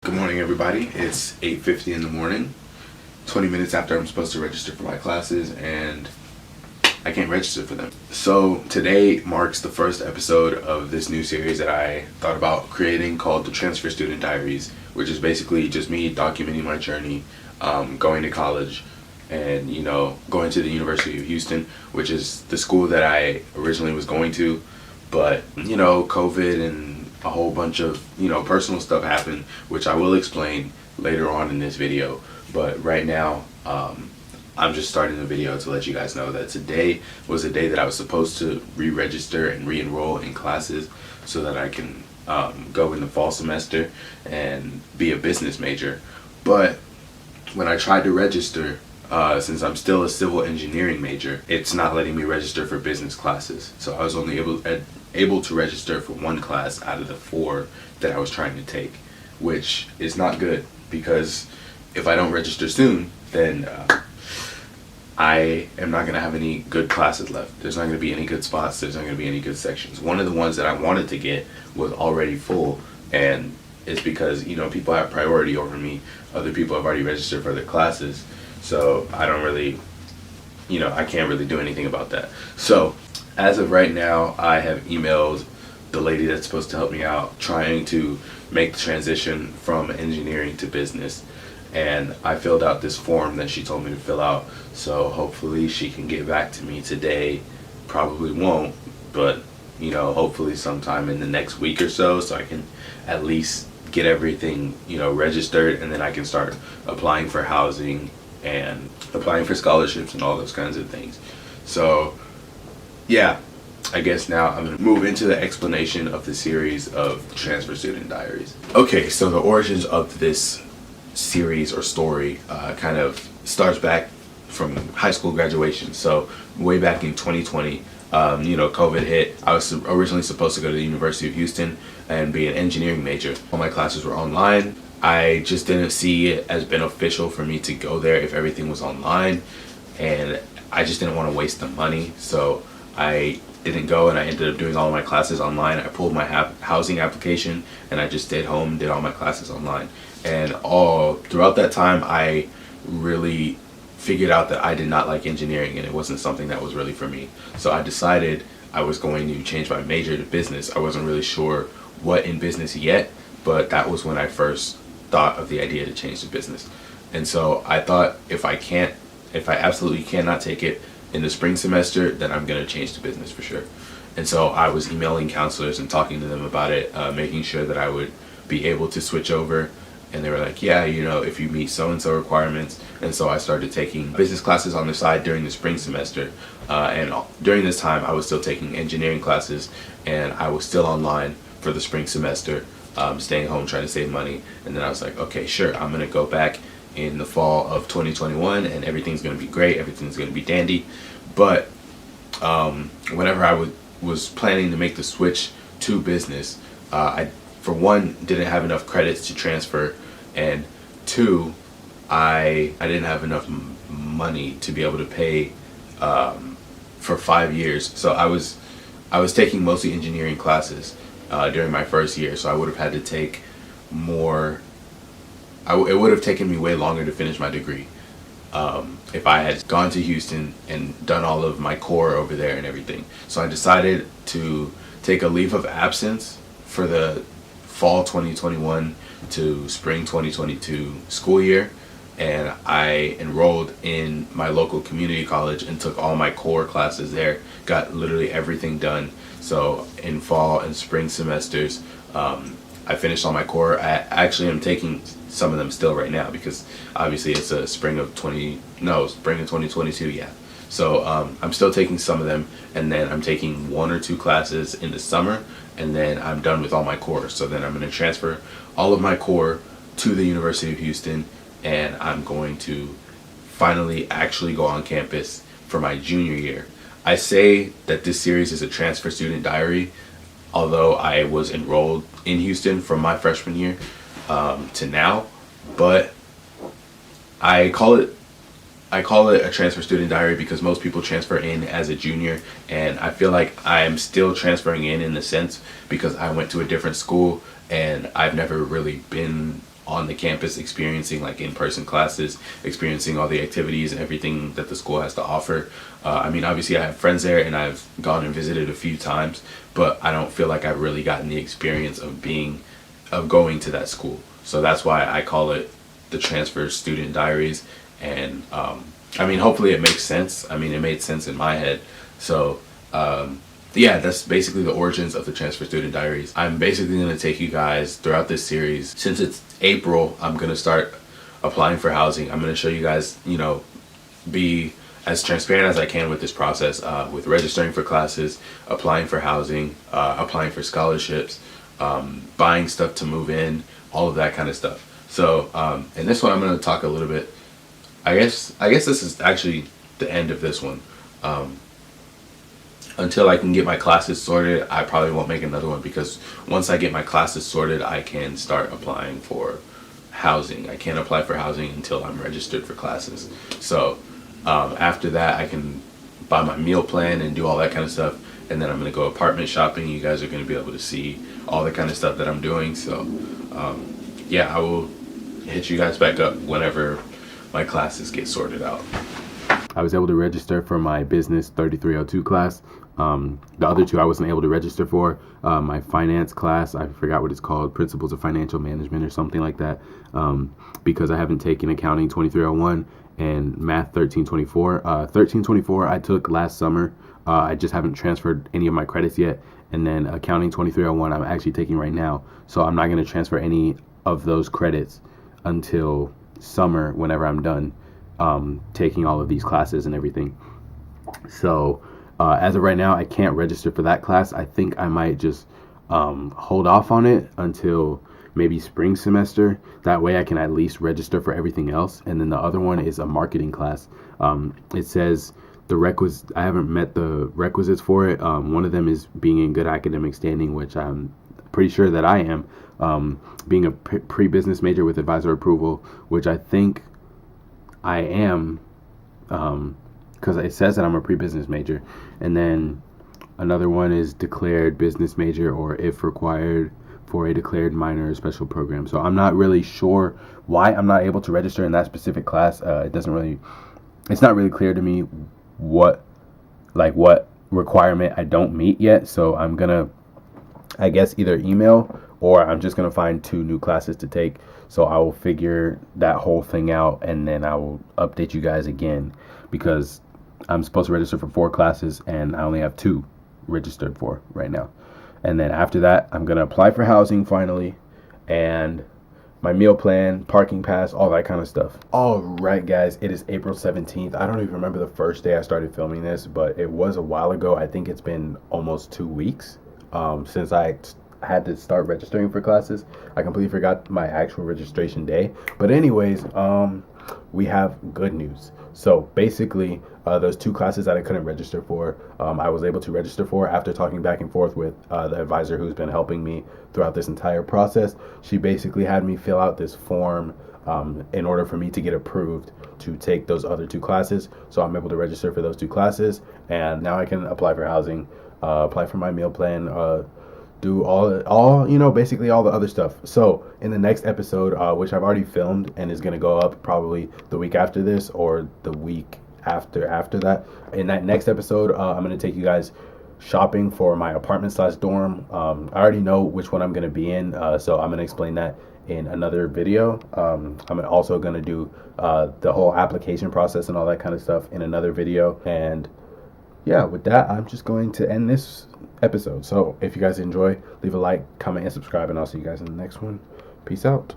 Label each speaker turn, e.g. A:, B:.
A: Good morning, everybody. It's 8:50 in the morning, 20 minutes after I'm supposed to register for my classes, and I can't register for them. So today marks the first episode of this new series that I thought about creating called the Transfer Student Diaries, which is basically just me documenting my journey, going to college, and going to the University of Houston, which is the school that I originally was going to, but COVID and a whole bunch of personal stuff happened, which I will explain later on in this video. But right now, I'm just starting the video to let you guys know that today was the day that I was supposed to re-register and re-enroll in classes so that I can go in the fall semester and be a business major. But when I tried to register, since I'm still a civil engineering major, it's not letting me register for business classes. So I was only able to register for one class out of the 4 that I was trying to take, which is not good, because if I don't register soon, then I am not going to have any good classes left. There's not going to be any good spots. There's not going to be any good sections. One of the ones that I wanted to get was already full, and it's because people have priority over me. Other people have already registered for their classes, so I don't really, I can't really do anything about that. So as of right now, I have emailed the lady that's supposed to help me out, trying to make the transition from engineering to business. And I filled out this form that she told me to fill out. So hopefully she can get back to me today. Probably won't, but hopefully sometime in the next week or so I can at least get everything, registered, and then I can start applying for housing and applying for scholarships and all those kinds of things. So yeah, I guess now I'm going to move into the explanation of the series of Transfer Student Diaries. Okay, so the origins of this series or story kind of starts back from high school graduation. So way back in 2020, COVID hit. I was originally supposed to go to the University of Houston and be an engineering major. All my classes were online. I just didn't see it as beneficial for me to go there if everything was online, and I just didn't want to waste the money. So I didn't go, and I ended up doing all my classes online. I pulled my housing application, and I just stayed home and did all my classes online. And all throughout that time, I really figured out that I did not like engineering, and it wasn't something that was really for me. So I decided I was going to change my major to business. I wasn't really sure what in business yet, but that was when I first thought of the idea to change to business. And so I thought, if I absolutely cannot take it in the spring semester, then I'm going to change to business for sure. And so I was emailing counselors and talking to them about it, making sure that I would be able to switch over. And they were like, yeah, if you meet so-and-so requirements. And so I started taking business classes on the side during the spring semester. And during this time, I was still taking engineering classes, and I was still online for the spring semester, staying home trying to save money. And then I was like, okay, sure, I'm going to go back in the fall of 2021, and everything's going to be great. Everything's going to be dandy. But whenever I was planning to make the switch to business, I, for one, didn't have enough credits to transfer, and 2, I didn't have enough money to be able to pay for 5 years. So I was taking mostly engineering classes during my first year, so I would have had to take more. It would have taken me way longer to finish my degree if I had gone to Houston and done all of my core over there and everything. So I decided to take a leave of absence for the fall 2021 to spring 2022 school year, and I enrolled in my local community college and took all my core classes there, got literally everything done. So in fall and spring semesters, I finished all my core. I actually am taking some of them still right now, because obviously it's a spring of 2022, yeah. So I'm still taking some of them, and then I'm taking 1 or 2 classes in the summer, and then I'm done with all my core. So then I'm going to transfer all of my core to the University of Houston, and I'm going to finally actually go on campus for my junior year. I say that this series is a transfer student diary, although I was enrolled in Houston from my freshman year to now, but I call it a transfer student diary because most people transfer in as a junior, and I feel like I'm still transferring in the sense because I went to a different school and I've never really been on the campus, experiencing like in-person classes, experiencing all the activities and everything that the school has to offer. I mean, obviously I have friends there and I've gone and visited a few times, but I don't feel like I've really gotten the experience of going to that school. So that's why I call it the Transfer Student Diaries. And I mean, hopefully it makes sense. I mean, it made sense in my head. So yeah, that's basically the origins of the Transfer Student Diaries. I'm basically going to take you guys throughout this series. Since it's April, I'm going to start applying for housing. I'm going to show you guys, you know, be as transparent as I can with this process, with registering for classes, applying for housing, applying for scholarships, buying stuff to move in, all of that kind of stuff. So in this one, I'm going to talk a little bit. I guess this is actually the end of this one. Until I can get my classes sorted, I probably won't make another one, because once I get my classes sorted, I can start applying for housing. I can't apply for housing until I'm registered for classes. So after that, I can buy my meal plan and do all that kind of stuff, and then I'm going to go apartment shopping. You guys are going to be able to see all the kind of stuff that I'm doing. So yeah, I will hit you guys back up whenever my classes get sorted out. I was able to register for my business 3302 class. The other two I wasn't able to register for. My finance class, I forgot what it's called, Principles of Financial Management or something like that, because I haven't taken Accounting 2301 and Math 1324. 1324 I took last summer. I just haven't transferred any of my credits yet. And then Accounting 2301 I'm actually taking right now. So I'm not going to transfer any of those credits until summer, whenever I'm done taking all of these classes and everything. So as of right now, I can't register for that class. I think I might just hold off on it until maybe spring semester. That way I can at least register for everything else. And then the other one is a marketing class. It says I haven't met the requisites for it. One of them is being in good academic standing, which I'm pretty sure that I am. Being a pre-business major with advisor approval, which I think I am, because it says that I'm a pre-business major. And then another one is declared business major, or if required for a declared minor or special program. So I'm not really sure why I'm not able to register in that specific class. It's not really clear to me what requirement I don't meet yet. So I'm gonna, I guess, either email, or I'm just going to find 2 new classes to take. So I will figure that whole thing out, and then I will update you guys again, because I'm supposed to register for 4 classes and I only have 2 registered for right now. And then after that, I'm going to apply for housing finally, and my meal plan, parking pass, all that kind of stuff. All right, guys, it is April 17th. I don't even remember the first day I started filming this, but it was a while ago. I think it's been almost 2 weeks since I had to start registering for classes. I completely forgot my actual registration day. But anyways, we have good news. So basically, those 2 classes that I couldn't register for, I was able to register for after talking back and forth with the advisor who's been helping me throughout this entire process. She basically had me fill out this form in order for me to get approved to take those other 2 classes. So I'm able to register for those 2 classes, and now I can apply for housing, apply for my meal plan, do all you know, basically all the other stuff. So in the next episode, which I've already filmed and is going to go up probably the week after this, or the week after that, in that next episode, I'm going to take you guys shopping for my apartment/dorm. I already know which one I'm going to be in, so I'm going to explain that in another video. I'm also going to do the whole application process and all that kind of stuff in another video. And yeah, with that, I'm just going to end this episode. So if you guys enjoy, leave a like, comment, and subscribe, and I'll see you guys in the next one. Peace out.